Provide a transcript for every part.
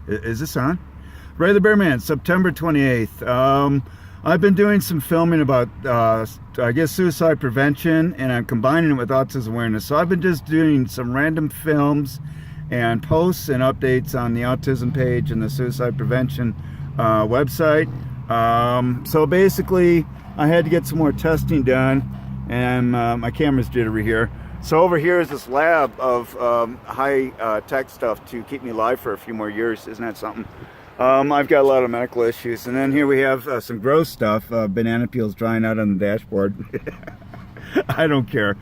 Is this on? Ray the Bear Man, September 28th. I've been doing some filming about, I guess, suicide prevention, and I'm combining it with autism awareness. So I've been just doing some random films and posts and updates on the autism page and the suicide prevention website. So basically, I had to get some more testing done, and my camera's jittery here. So over here is this lab of high-tech stuff to keep me alive for a few more years. Isn't that something? I've got a lot of medical issues. And then here we have some gross stuff. Banana peels drying out on the dashboard. I don't care.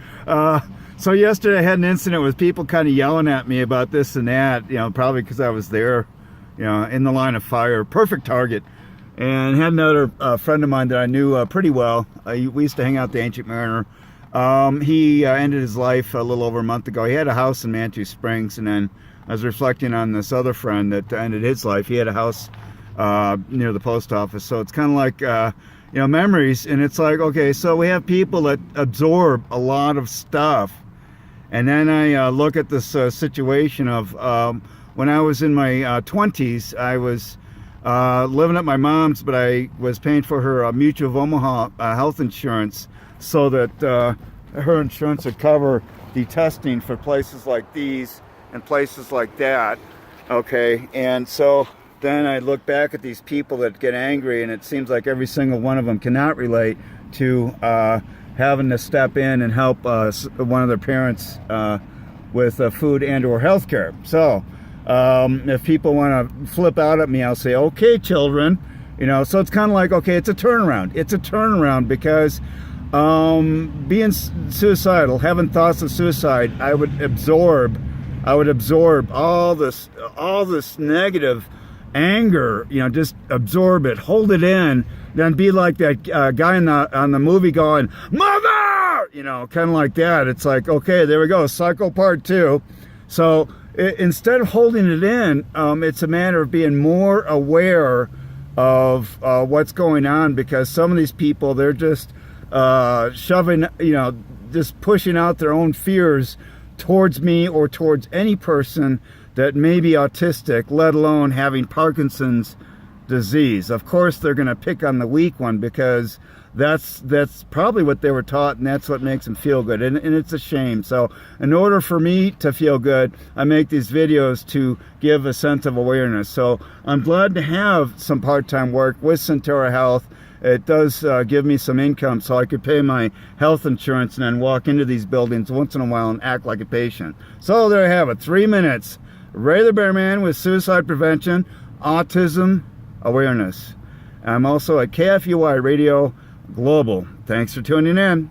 So yesterday I had an incident with people kind of yelling at me about this and that, you know, probably because I was there, you know, in the line of fire. Perfect target. And had another friend of mine that I knew pretty well. We used to hang out at the Ancient Mariner. He ended his life a little over a month ago. He had a house in Manitou Springs, and then I was reflecting on this other friend that ended his life. He had a house near the post office. So it's kind of like, you know, memories. And it's like, okay, so we have people that absorb a lot of stuff. And then I look at this situation of when I was in my 20s, I was living at my mom's, but I was paying for her Mutual of Omaha health insurance so that her insurance would cover the testing for places like these and places like that. Okay, and so then I look back at these people that get angry, and it seems like every single one of them cannot relate to having to step in and help one of their parents with food and or health care. So if people want to flip out at me, I'll say, okay, children, you know. So it's kind of like, okay, it's a turnaround. It's a turnaround because being suicidal, having thoughts of suicide, I would absorb all this negative anger, you know, just absorb it, hold it in, then be like that guy on the movie going, "Mother!" You know, kind of like that. It's like, okay, there we go, cycle part 2. So instead of holding it in, it's a matter of being more aware of what's going on, because some of these people, they're just shoving, you know, just pushing out their own fears towards me or towards any person that may be autistic, let alone having Parkinson's disease. Of course, they're going to pick on the weak one because that's probably what they were taught, and that's what makes them feel good. And it's a shame. So in order for me to feel good, I make these videos to give a sense of awareness. So I'm glad to have some part-time work with Centura Health. It does give me some income so I could pay my health insurance and then walk into these buildings once in a while and act like a patient. So there I have it, 3 minutes. Ray the Bear Man with suicide prevention, autism awareness. I'm also at KFUI Radio Global. Thanks for tuning in.